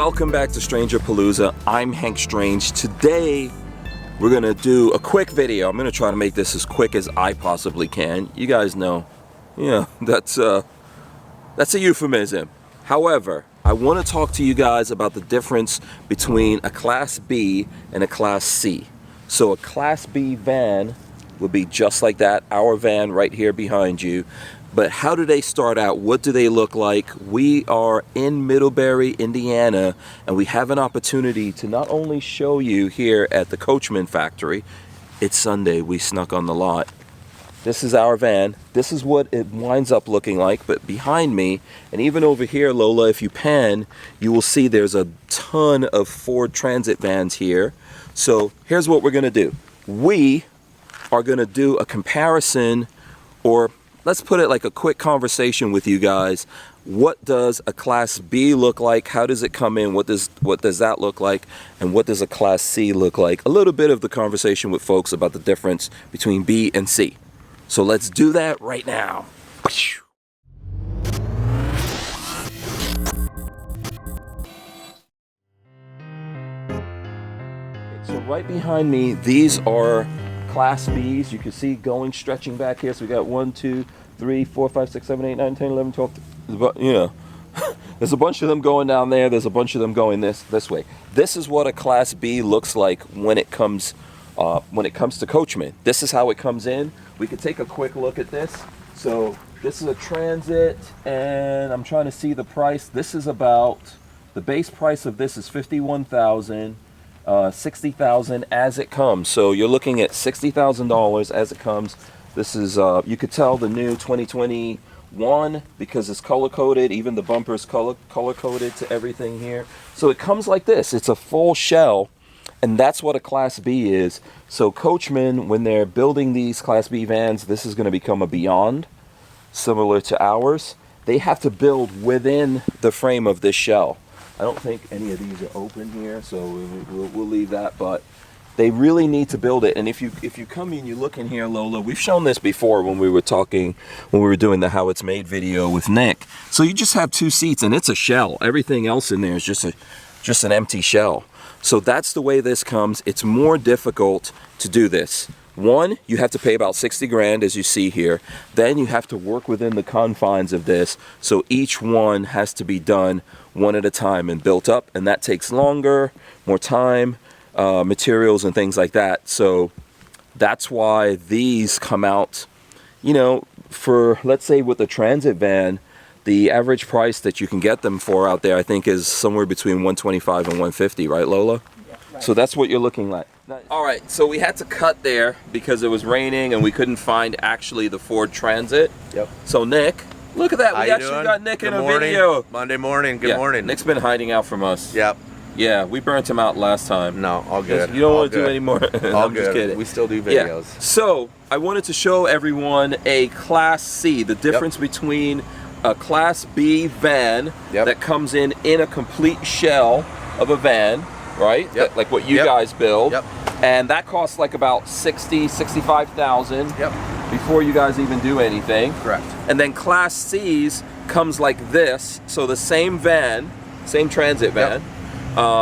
Welcome back to Stranger Palooza. I'm Hank Strange. Today we're gonna do a quick video. I'm gonna try to make this as quick as I possibly can. You guys know, yeah, that's a euphemism. However, I want to talk to you guys about the difference between a Class B and a Class C. So a Class B van would be just like that, our van right here behind you. But how do they start out? What do they look like? We are in Middlebury, Indiana, and we have an opportunity to not only show you here at the Coachmen factory. It's Sunday, we snuck on the lot. This is our van. This is what it winds up looking like, but behind me, and even over here, Lola, if you pan, you will see there's a ton of Ford Transit vans here. So here's what we're gonna do. We are gonna do a comparison, or let's put it like a quick conversation with you guys. What does a Class B look like? How does it come in? What does that look like? And what does a Class C look like? A little bit of the conversation with folks about the difference between B and C. So let's do that right now. So right behind me, these are Class B's. You can see going, stretching back here. So we got 1, 2, 3, 4, 5, 6, 7, 8, 9, 10, 11, 12, you know. There's a bunch of them going down there. There's a bunch of them going this way. This is what a Class B looks like when it comes to Coachmen. This is how it comes in. We could take a quick look at this. So this is a Transit, and I'm trying to see the price. This is about, the base price of this is $51,000, $60,000 as it comes. So you're looking at $60,000 as it comes. This is, you could tell the new 2021 because it's color coded. Even the bumper is color coded to everything here. So it comes like this. It's a full shell. And that's what a Class B is. So Coachmen, when they're building these Class B vans, this is going to become a Beyond, similar to ours. They have to build within the frame of this shell. I don't think any of these are open here, so we'll leave that. But they really need to build it. And if you come in, you look in here, Lola. We've shown this before when we were doing the How It's Made video with Nick. So you just have 2 seats, and it's a shell. Everything else in there is just an empty shell. So that's the way this comes. It's more difficult to do this. One, you have to pay about 60 grand, as you see here. Then you have to work within the confines of this. So each one has to be done one at a time and built up, and that takes longer, more time, materials and things like that. So that's why these come out, you know, for, let's say with the Transit van, the average price that you can get them for out there, I think, is somewhere between $125 and $150, right, Lola? Yeah, right. So that's what you're looking like. All right, so we had to cut there because it was raining and we couldn't find actually the Ford Transit. Yep. So Nick, look at that. We actually got Nick in a video. Monday morning. Good morning. Nick's been hiding out from us. Yep. Yeah, we burnt him out last time. No, all good. You don't want to do any more. All I'm good. Just kidding. We still do videos. Yeah. So I wanted to show everyone a Class C, the difference between a Class B van that comes in a complete shell of a van, right? Yep. Like what you guys build. Yep. And that costs like about $65,000 before you guys even do anything. Correct. And then Class C's comes like this. So the same van, same Transit van.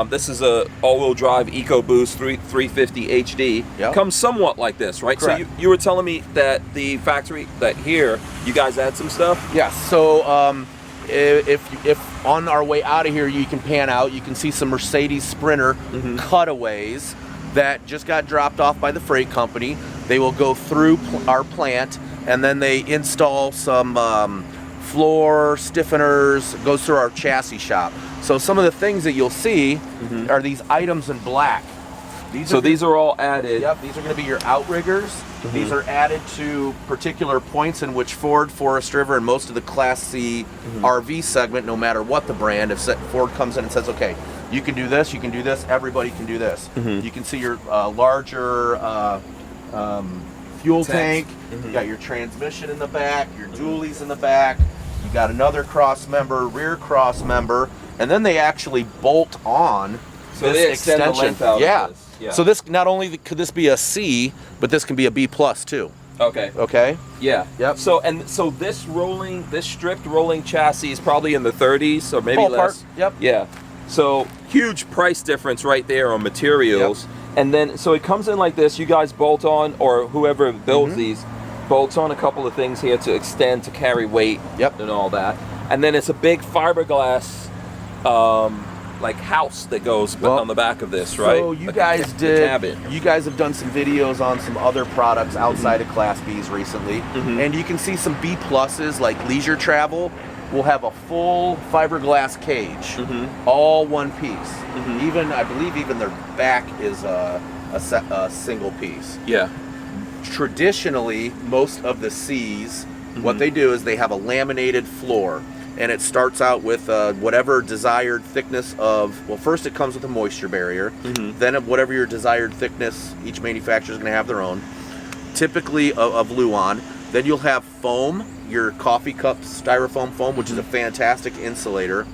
This is a all-wheel drive Ecoboost 350 HD. Comes somewhat like this, right? Correct. So you were telling me that the factory, that here, you guys add some stuff? Yes. So if on our way out of here, you can pan out, you can see some Mercedes Sprinter cutaways that just got dropped off by the freight company. They will go through our plant, and then they install some floor stiffeners, goes through our chassis shop. So some of the things that you'll see are these items in black. These are all added. Yep, these are going to be your outriggers. These are added to particular points in which Ford, Forest River, and most of the Class C RV segment, no matter what the brand, if Ford comes in and says, okay, you can do this, everybody can do this. You can see your larger fuel tank. You got your transmission in the back, your dualies in the back. You got another cross member, rear cross member, and then they actually bolt on this extension. Yeah. So this, not only could this be a C, but this can be a B plus too. Okay. Okay. Yeah. Yep. So this stripped rolling chassis is probably in the 30s or maybe less. Yep. Yeah. So huge price difference right there on materials. And then, so it comes in like this. You guys bolt on, or whoever builds these, bolts on a couple of things here to extend, to carry weight and all that. And then it's a big fiberglass like house that goes on the back of this, right? So you guys have done some videos on some other products outside of Class Bs recently, and you can see some B pluses like Leisure Travel will have a full fiberglass cage, all one piece. Even, I believe, even their back is a single piece. Yeah. Traditionally, most of the Cs, what they do is they have a laminated floor. And it starts out with whatever desired thickness of, well, first it comes with a moisture barrier, then whatever your desired thickness, each manufacturer is going to have their own, typically of Luan. Then you'll have foam, your coffee cup styrofoam foam, which is a fantastic insulator,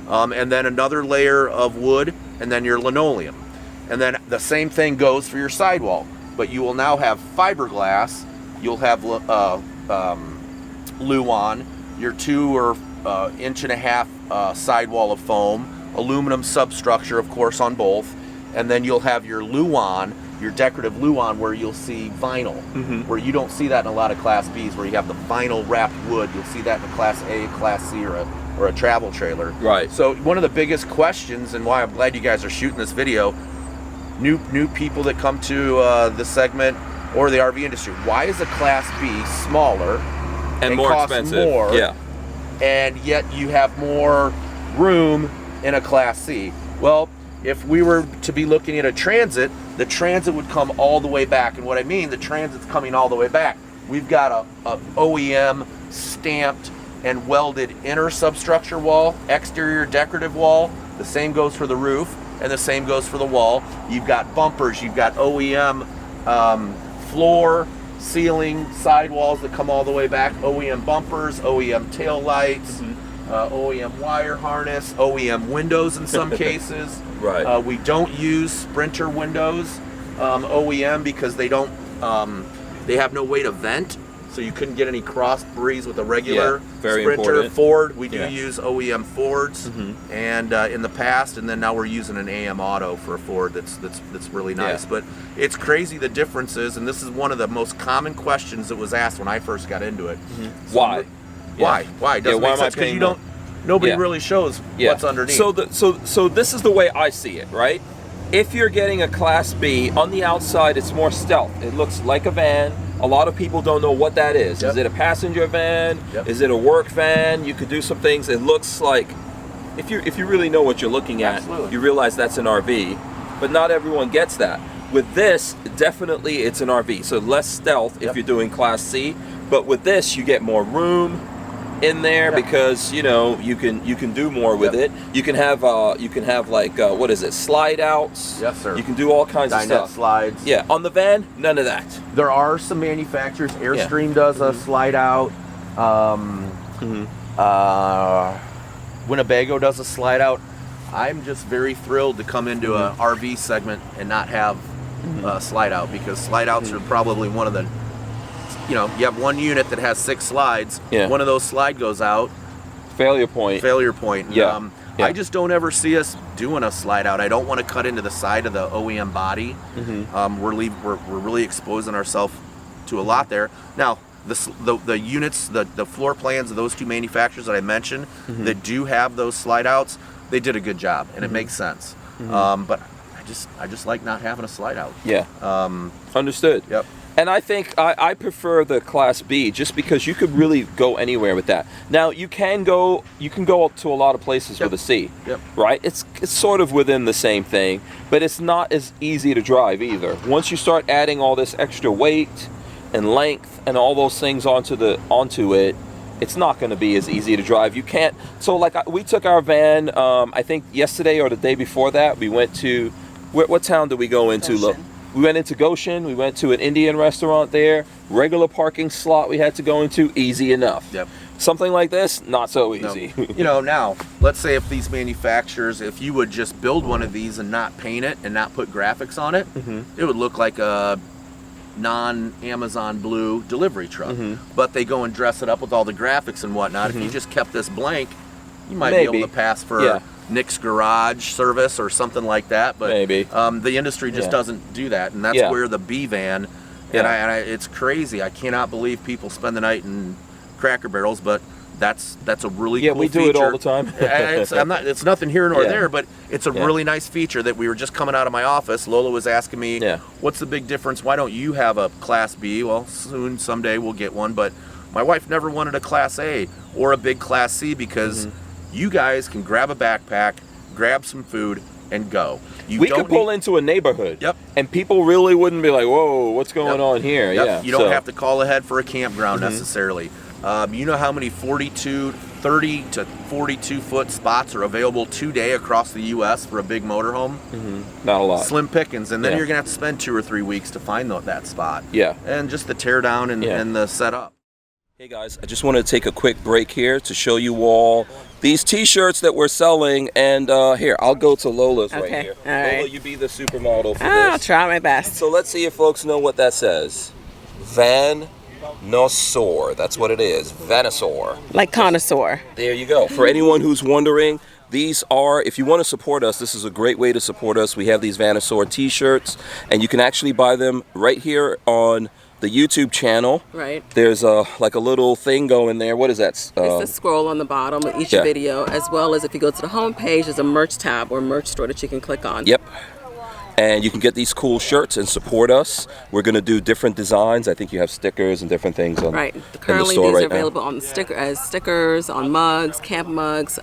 and then another layer of wood, and then your linoleum. And then the same thing goes for your sidewall, but you will now have fiberglass, you'll have Luan, your 2 or inch and a half sidewall of foam, aluminum substructure, of course, on both, and then you'll have your Luan, your decorative Luan, where you'll see vinyl, where you don't see that in a lot of Class Bs, where you have the vinyl wrapped wood. You'll see that in a Class A, Class C, or a travel trailer. Right. So one of the biggest questions, and why I'm glad you guys are shooting this video, new people that come to this segment or the RV industry, why is a Class B smaller and more expensive? More, and yet you have more room in a Class C? Well, if we were to be looking at a Transit, the Transit would come all the way back. And what I mean, the Transit's coming all the way back. We've got a OEM stamped and welded inner substructure wall, exterior decorative wall. The same goes for the roof, and the same goes for the wall. You've got bumpers, you've got OEM floor, ceiling, sidewalls that come all the way back, OEM bumpers, OEM tail lights, OEM wire harness, OEM windows in some cases. Right. We don't use Sprinter windows, OEM, because they don't, they have no way to vent, so you couldn't get any cross breeze with a regular Sprinter. Important. Ford, we do use OEM Fords, and in the past, and then now we're using an AM Auto for a Ford that's really nice. But it's crazy the differences, and this is one of the most common questions that was asked when I first got into it. So why? Why? It doesn't make sense, because you don't. Nobody really shows what's underneath. So this is the way I see it, right? If you're getting a Class B, on the outside it's more stealth. It looks like a van. A lot of people don't know what that is. Is it a passenger van? Is it a work van? You could do some things. It looks like, if you really know what you're looking at, you realize that's an RV. But not everyone gets that. With this, definitely it's an RV. So less stealth if you're doing Class C. But with this, you get more room in there because you can do more with it. You can have like what is it, slide outs? Yes, sir. You can do all kinds of stuff. Slides. Yeah, on the van, none of that. There are some manufacturers. Airstream does a slide out. Winnebago does a slide out. I'm just very thrilled to come into a RV segment and not have a slide out, because slide outs are probably one of the, you have one unit that has 6 slides. One of those slide goes out. Failure point. And, I just don't ever see us doing a slide out. I don't want to cut into the side of the OEM body. We're really exposing ourselves to a lot there. Now, the units, the floor plans of those 2 manufacturers that I mentioned that do have those slide outs, they did a good job, and it makes sense. But I just like not having a slide out. Understood. Yep. And I think I prefer the Class B just because you could really go anywhere with that. Now you can go to a lot of places with a C, right? It's sort of within the same thing, but it's not as easy to drive either. Once you start adding all this extra weight and length and all those things onto it, it's not going to be as easy to drive. You can't. So like we took our van, I think yesterday or the day before that, we went to what town did we go into? Goshen. We went into Goshen. We went to an Indian restaurant there. Regular parking slot we had to go into. Easy enough. Something like this, not so easy. No. Now, let's say if these manufacturers, if you would just build one of these and not paint it and not put graphics on it, it would look like a non-Amazon blue delivery truck. But they go and dress it up with all the graphics and whatnot. If you just kept this blank, you might be able to pass for Nick's Garage service or something like that. But maybe the industry just doesn't do that, and that's where the B van. And it's crazy. I cannot believe people spend the night in Cracker Barrels, but that's a really cool we do feature. it all the time. It's nothing here nor there, but it's a really nice feature that we were just coming out of my office. Lola was asking me, what's the big difference? Why don't you have a Class B? Well, someday we'll get one, but my wife never wanted a Class A or a big Class C because you guys can grab a backpack, grab some food, and go. We could pull into a neighborhood, and people really wouldn't be like, "Whoa, what's going on here?" Yeah, you don't have to call ahead for a campground necessarily. You know how many 30 to 42 foot spots are available today across the U.S. for a big motorhome? Not a lot. Slim pickings, and then you're gonna have to spend 2 or 3 weeks to find that spot. Yeah, and just the tear down and the setup. Hey guys, I just wanted to take a quick break here to show you all these t-shirts that we're selling, and here, I'll go to Lola's right here. All right. Lola, you be the supermodel for this. I'll try my best. So let's see if folks know what that says. Vanosaur, that's what it is, Vanosaur. Like connoisseur. There you go. For anyone who's wondering, these are, if you want to support us, this is a great way to support us. We have these Vanosaur t-shirts, and you can actually buy them right here on the YouTube channel. Right. There's like a little thing going there. What is that? It's the scroll on the bottom of each video, as well as if you go to the home page, there's a merch tab or merch store that you can click on. Yep. And you can get these cool shirts and support us. We're going to do different designs. I think you have stickers and different things on Currently, in the store these are right available on as stickers, on mugs, camp mugs,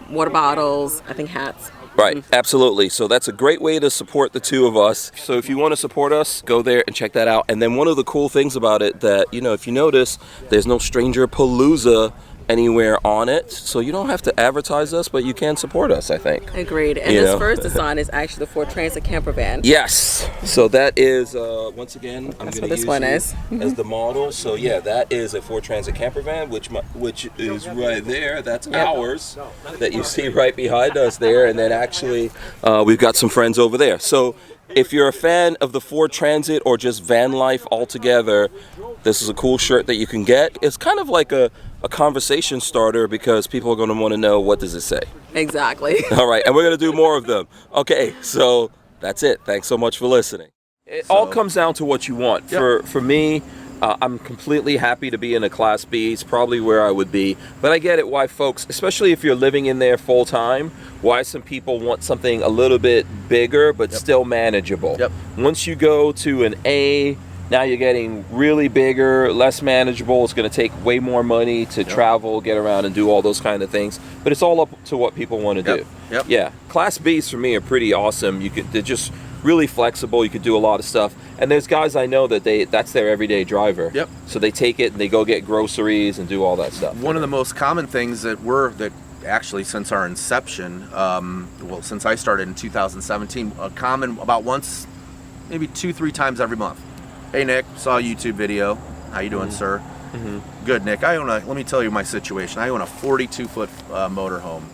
water bottles, I think hats. Right, absolutely. So that's a great way to support the two of us. So if you want to support us, go there and check that out. And then one of the cool things about it that, if you notice, there's no Stranger Palooza anywhere on it, so you don't have to advertise us, but you can support us, I think. Agreed. And this first design is actually the Ford Transit camper van. Yes. So that is, once again, I'm going to use one as the model. So yeah, that is a Ford Transit camper van, which is right there. That's ours that you see right behind us there. And then actually, we've got some friends over there. So if you're a fan of the Ford Transit or just van life altogether, this is a cool shirt that you can get. It's kind of like a conversation starter because people are going to want to know, what does it say? Exactly. All right, and we're going to do more of them. Okay, so that's it. Thanks so much for listening. It all comes down to what you want. For me, I'm completely happy to be in a Class B. It's probably where I would be. But I get it why folks, especially if you're living in there full time, why some people want something a little bit bigger but still manageable. Once you go to an A, now you're getting really bigger, less manageable. It's going to take way more money to travel, get around, and do all those kind of things. But it's all up to what people want to do. Yeah, Class Bs for me are pretty awesome. They're just really flexible. You could do a lot of stuff. And there's guys I know that that's their everyday driver. So they take it and they go get groceries and do all that stuff. One of the most common things that actually since our inception, since I started in 2017, common about once, maybe 2-3 times every month. Hey Nick, saw a YouTube video. How you doing, sir? Good, Nick. Let me tell you my situation. I own a 42-foot motorhome,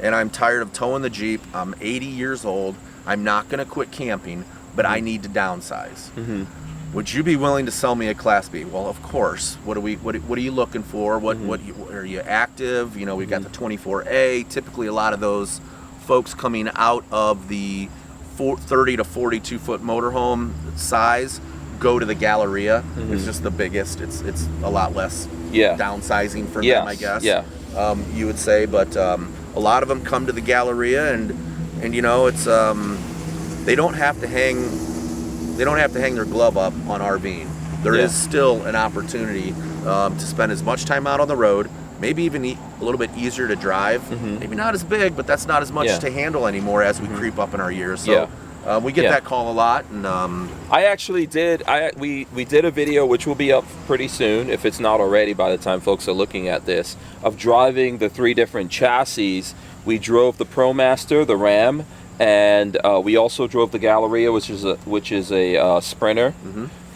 and I'm tired of towing the Jeep. I'm 80 years old. I'm not going to quit camping, but I need to downsize. Would you be willing to sell me a Class B? Well, of course. What are you looking for? What are you active? We've got the 24A. Typically, a lot of those folks coming out of the 30 to 42 foot motorhome size go to the Galleria. It's just the biggest. It's a lot less downsizing for them, I guess. You would say, but a lot of them come to the Galleria, and it's they don't have to hang their glove up on RVing. There is still an opportunity to spend as much time out on the road, maybe even a little bit easier to drive. Maybe not as big, but that's not as much to handle anymore as we creep up in our years. So we get that call a lot, and I actually did. We did a video which will be up pretty soon, if it's not already by the time folks are looking at this, of driving the 3 different chassis. We drove the ProMaster, the Ram, and we also drove the Galleria, which is a Sprinter,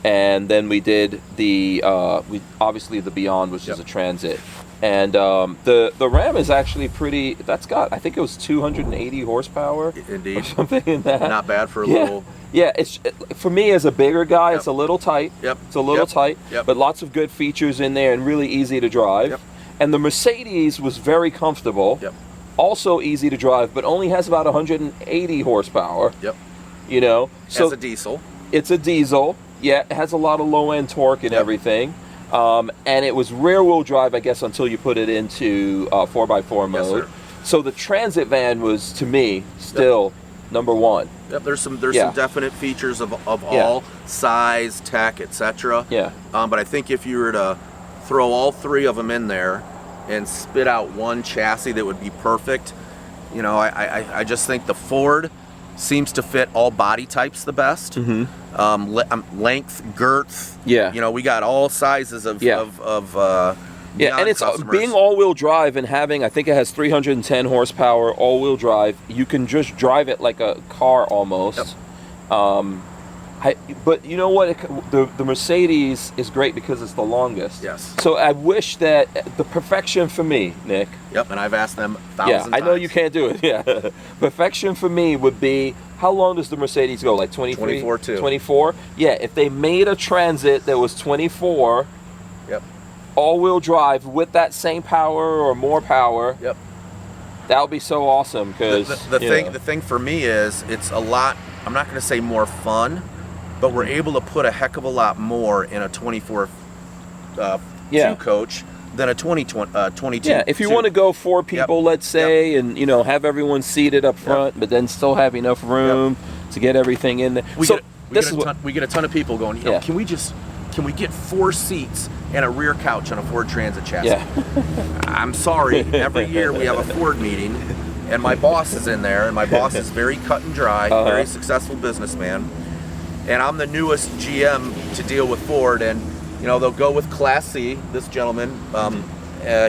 and then we did the obviously the Beyond, which is a Transit. And the Ram is actually pretty. That's got, I think it was 280 horsepower. Indeed. Or something in that. Not bad for a little. Yeah, for me as a bigger guy, it's a little tight. It's a little tight, but lots of good features in there and really easy to drive. And the Mercedes was very comfortable. also easy to drive, but only has about 180 horsepower. Yep. You know, so As a diesel. it's a diesel. Yeah, it has a lot of low-end torque and everything. And it was rear-wheel drive, I guess, until you put it into 4x4 mode. Yes, sir. So the transit van was, to me, still number one. Yep, there's some definite features of all size, tech, etc. Yeah. But I think if you were to throw all three of them in there and spit out one chassis that would be perfect, you know, I just think the Ford seems to fit all body types the best. Length, girth. Yeah. You know, we got all sizes of and it's customers. being all-wheel drive and having, I think it has 310 horsepower all-wheel drive. You can just drive it like a car almost. But you know what? The Mercedes is great because it's the longest. Yes. So I wish that the perfection for me, Nick. Yep, and I've asked them thousands I know times. you can't do it. Yeah. Perfection for me would be, how long does the Mercedes go? Like 23? 24 too. 24? Yeah, if they made a Transit that was 24, Yep. all-wheel drive with that same power or more power. Yep. That would be so awesome because the thing for me is it's a lot. I'm not going to say more fun, but we're able to put a heck of a lot more in a 24 two coach than a 22. Yeah, if you want to go 4 people, let's say, and you know, have everyone seated up front, but then still have enough room to get everything in there. We get a ton of people going, you know, can we get 4 seats and a rear couch on a Ford Transit chassis? Yeah. I'm sorry. Every year we have a Ford meeting, and my boss is in there, and my boss is very cut and dry, very successful businessman, and I'm the newest GM to deal with Ford, and you know, they'll go with Class C. This gentleman,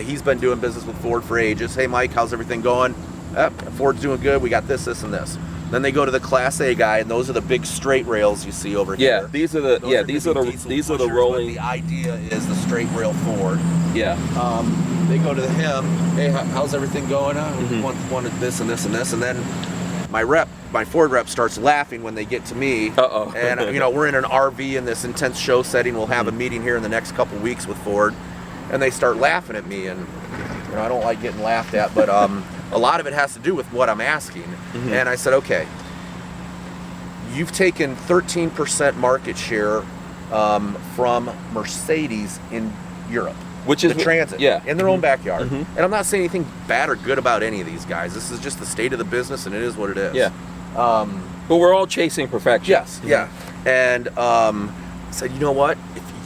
he's been doing business with Ford for ages. Hey, Mike, how's everything going? Ford's doing good. We got this, and this. Then they go to the Class A guy, and those are the big straight rails you see over here. Yeah, these are the rolling. The idea is the straight rail Ford. Yeah. They go to him. Hey, how's everything going? Wanted this and this and this, and then my Ford rep starts laughing when they get to me. And you know, we're in an RV in this intense show setting. We'll have a meeting here in the next couple weeks with Ford, and they start laughing at me, and you know, I don't like getting laughed at, but a lot of it has to do with what I'm asking. And I said, okay, you've taken 13% market share from Mercedes in Europe. Which is the Transit, in their own backyard. And I'm not saying anything bad or good about any of these guys. This is just the state of the business, and it is what it is. Yeah. But we're all chasing perfection. Yes. Yeah. And said, you know what?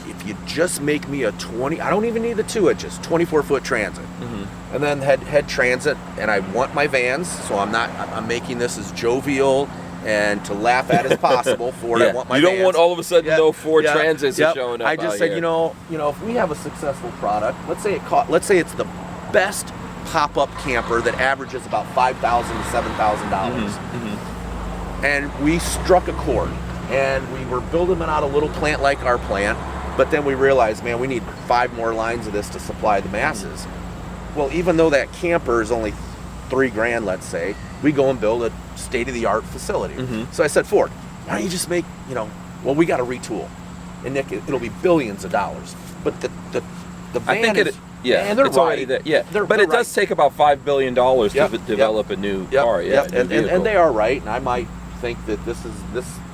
If you just make me a 20, I don't even need the 2 inches, 24-foot Transit, and then head Transit, and I want my vans, so I'm making this as jovial and to laugh at as possible. Ford, I want my vans. You don't vans. want all of a sudden no Ford Transits are showing up. I just said, you know, if we have a successful product, let's say it's the best pop-up camper that averages about $5,000 to $7,000, and we struck a chord, and we were building them out a little plant like our plant, but then we realized, man, we need 5 more lines of this to supply the masses. Well, even though that camper is only $3,000, let's say, we go and build a state-of-the-art facility. So I said, Ford, why don't you just make, you know, well, we got to retool, and Nick, it'll be billions of dollars. But the van and they're it's already there. Yeah, but it does take about $5 billion to develop a new car. Yeah, and they are right, and I might think that this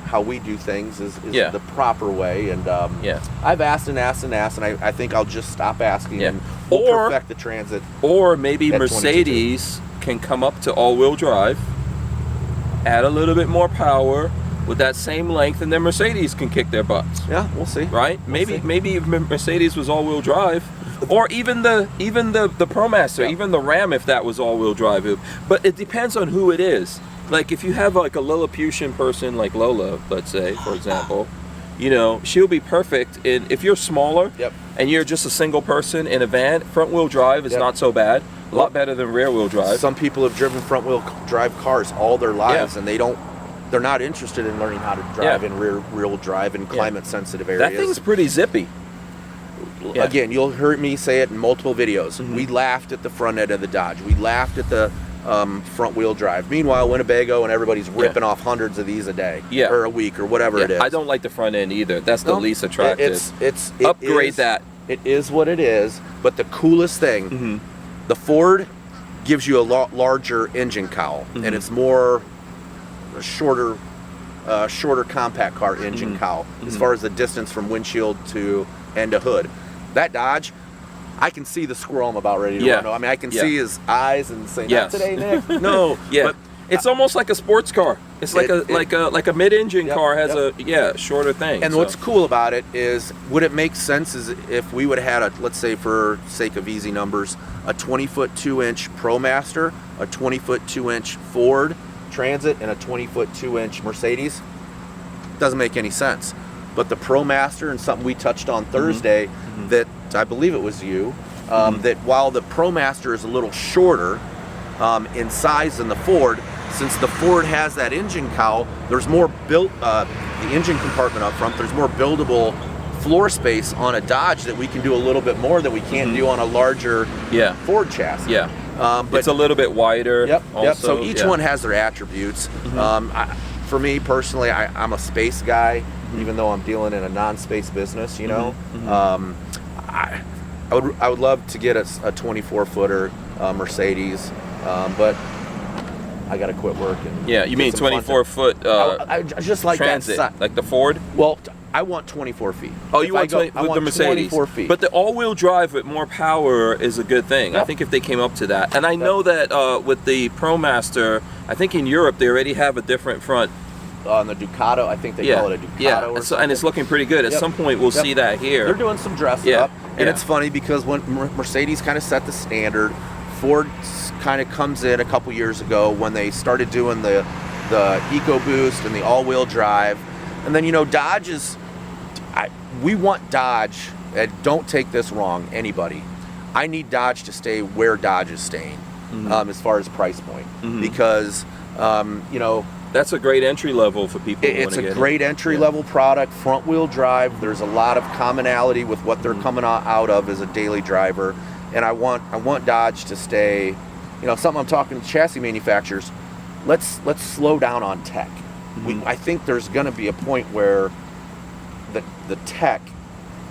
how we do things is the proper way. And I've asked, and I think I'll just stop asking and we'll perfect the Transit. Or maybe Mercedes can come up to all-wheel drive, add a little bit more power with that same length, and then Mercedes can kick their butts. Yeah, we'll see. Right? Maybe if Mercedes was all-wheel drive, or even the ProMaster, even the Ram, if that was all-wheel drive. But it depends on who it is. Like if you have like a Lilliputian person like Lola, let's say, for example, you know, she'll be perfect if you're smaller and you're just a single person in a van. Front-wheel drive is not so bad. A lot better than rear-wheel drive. Some people have driven front-wheel drive cars all their lives, and they're not interested in learning how to drive in rear-wheel drive in climate-sensitive areas. That thing's pretty zippy. Again, you'll hear me say it in multiple videos. We laughed at the front end of the Dodge. We laughed at the front-wheel drive. Meanwhile, Winnebago and everybody's ripping off hundreds of these a day or a week or whatever it is. I don't like the front end either. That's the least attractive. Upgrade that. It is what it is. But the coolest thing, the Ford gives you a larger engine cowl, and it's more a shorter compact car engine cowl as far as the distance from windshield to end of hood. That Dodge, I can see the squirrel I'm about ready to run. I mean, I can see his eyes and say, "Not today, Nick." No, but it's almost like a sports car. It's like a mid-engine car has a shorter thing. And what's cool about it is, would it make sense is if we would have had a, let's say for sake of easy numbers, a 20-foot 2-inch ProMaster, a 20-foot 2-inch Ford Transit, and a 20-foot 2-inch Mercedes? Doesn't make any sense. But the ProMaster, and something we touched on Thursday, that I believe it was you, that while the ProMaster is a little shorter in size than the Ford, since the Ford has that engine cowl, there's more built, the engine compartment up front, there's more buildable floor space on a Dodge that we can do a little bit more that we can't do on a larger Ford chassis. But it's a little bit wider. So each one has their attributes. For me personally, I'm a space guy, even though I'm dealing in a non-space business, you know. I would love to get a 24-footer Mercedes, but I gotta quit working. Yeah, you mean 24-foot I just like Transit, that like the Ford? Well, I want 24 feet. Oh, you want with the Mercedes? 24 feet. But the all-wheel drive with more power is a good thing. I think if they came up to that, and I know that with the ProMaster, I think in Europe they already have a different front. On the Ducato, I think they call it a Ducato. Or something. And it's looking pretty good. At some point, we'll see that here. They're doing some dress up, and it's funny because when Mercedes kind of set the standard, Ford kind of comes in a couple years ago when they started doing the Ecoboost and the all-wheel drive, and then Dodge is. We want Dodge. And don't take this wrong, anybody. I need Dodge to stay where Dodge is staying, as far as price point, because that's a great entry level for people. It's a great entry level product, front wheel drive. There's a lot of commonality with what they're coming out of as a daily driver, and I want Dodge to stay. Something I'm talking to chassis manufacturers. Let's slow down on tech. I think there's going to be a point where the tech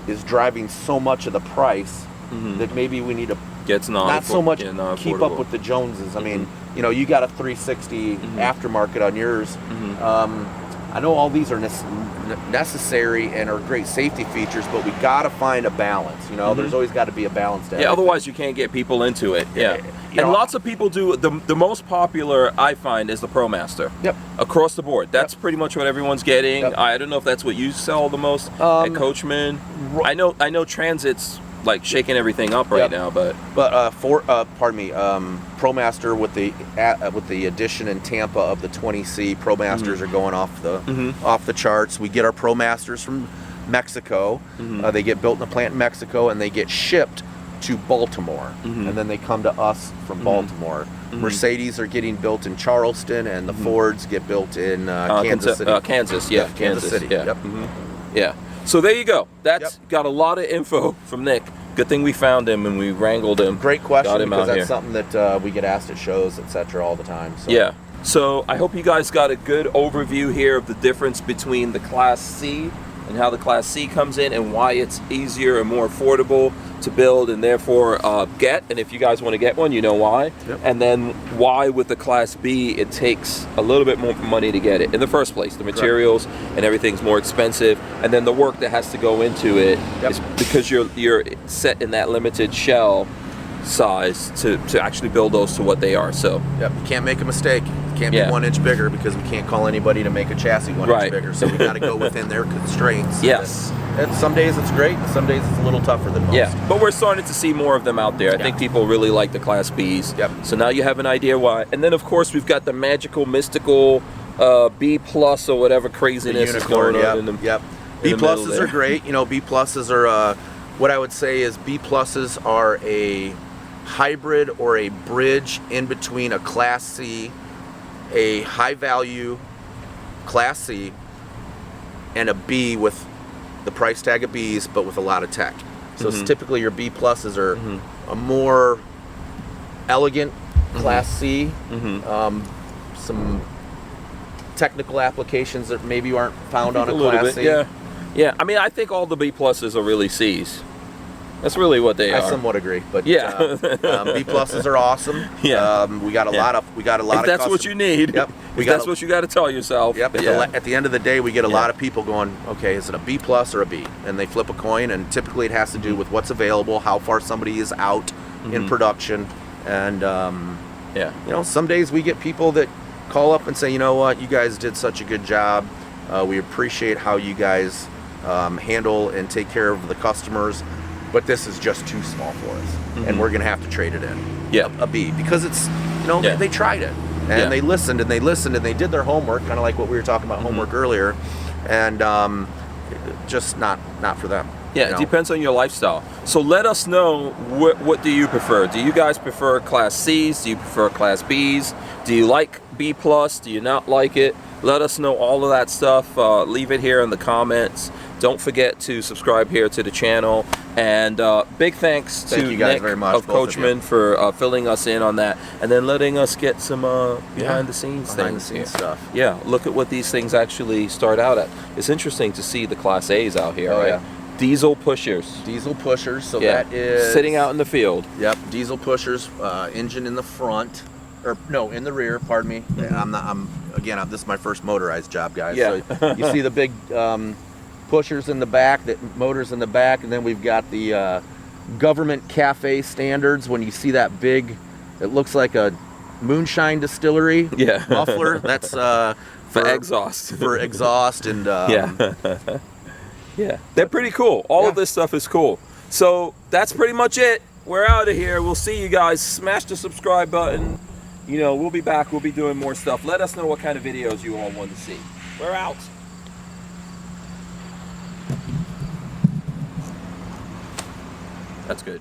is driving so much of the price that maybe we need to not so much keep up with the Joneses. I mean, you got a 360 aftermarket on yours. I know all these are necessary and are great safety features, but we got to find a balance. There's always got to be a balance. Otherwise you can't get people into it. And lots of people do. The most popular I find is the ProMaster. Across the board. That's pretty much what everyone's getting. I don't know if that's what you sell the most at Coachmen. I know Transit's like shaking everything up right now, but ProMaster with the addition in Tampa of the 20C ProMasters are going off the charts. We get our ProMasters from Mexico. They get built in a plant in Mexico and they get shipped to Baltimore, and then they come to us from Baltimore. Mercedes are getting built in Charleston, and the Fords get built in Kansas City. Kansas City. So there you go. That's got a lot of info from Nick. Good thing we found him and we wrangled him. Great question, because that's here. something that we get asked at shows, etc., all the time. So. So I hope you guys got a good overview here of the difference between the Class C and how the Class C comes in and why it's easier and more affordable to build and therefore get. And if you guys want to get one, you know why. And then why with the Class B it takes a little bit more money to get it in the first place. The materials and everything's more expensive, and then the work that has to go into it is because you're set in that limited shell size to actually build those to what they are. So you can't make a mistake. Can't be 1 inch bigger, because we can't call anybody to make a chassis 1 inch bigger. So we got to go within their constraints. And some days it's great, and some days it's a little tougher than most. But we're starting to see more of them out there. I think people really like the Class Bs. So now you have an idea why. And then of course we've got the magical, mystical B plus or whatever craziness is going on in them. B pluses are great. B pluses are what I would say is B pluses are a hybrid or a bridge in between a Class C, a high value Class C, and a B with the price tag of Bs, but with a lot of tech. So it's typically your B pluses are a more elegant Class C, some technical applications that maybe aren't found on a Class C. I mean, I think all the B pluses are really Cs. That's really what they I are. somewhat agree, but Yeah. B pluses are awesome. Yeah. We got a lot of If that's what you need. Yep. If that's what you got to tell yourself. Yep. At the end of the day, we get a lot of people going, okay, is it a B plus or a B? And they flip a coin, and typically it has to do with what's available, how far somebody is out in production, and Yeah. you know, some days we get people that call up and say, you know what, you guys did such a good job. We appreciate how you guys handle and take care of the customers, but this is just too small for us, and we're gonna have to trade it in. Yeah. A B, because it's, you know, they tried it, and they listened and they listened and they did their homework, kind of like what we were talking about homework earlier, and just not for them. Yeah, you know? it depends on your lifestyle. So let us know, what do you prefer? Do you guys prefer Class C's? Do you prefer Class B's? Do you like B plus? Do you not like it? Let us know all of that stuff. Leave it here in the comments. Don't forget to subscribe here to the channel. And big thanks to you guys Nick very much, of both of you. Coachmen for filling us in on that, and then letting us get some behind the scenes stuff. Yeah, look at what these things actually start out at. It's interesting to see the Class A's out here, Oh, right? yeah. Diesel pushers. Diesel pushers, so Yeah. that is Sitting out in the field. Yep, diesel pushers, engine in the front, or no, in the rear. Pardon me. This is my first motorized job, guys. Yeah. So you see the big pushers in the back, motors in the back, and then we've got the government cafe standards. When you see that big, it looks like a moonshine distillery muffler. That's For exhaust. For exhaust and Yeah, they're pretty cool. All of this stuff is cool. So that's pretty much it. We're out of here. We'll see you guys. Smash the subscribe button. You know, we'll be back. We'll be doing more stuff. Let us know what kind of videos you all want to see. We're out. That's good.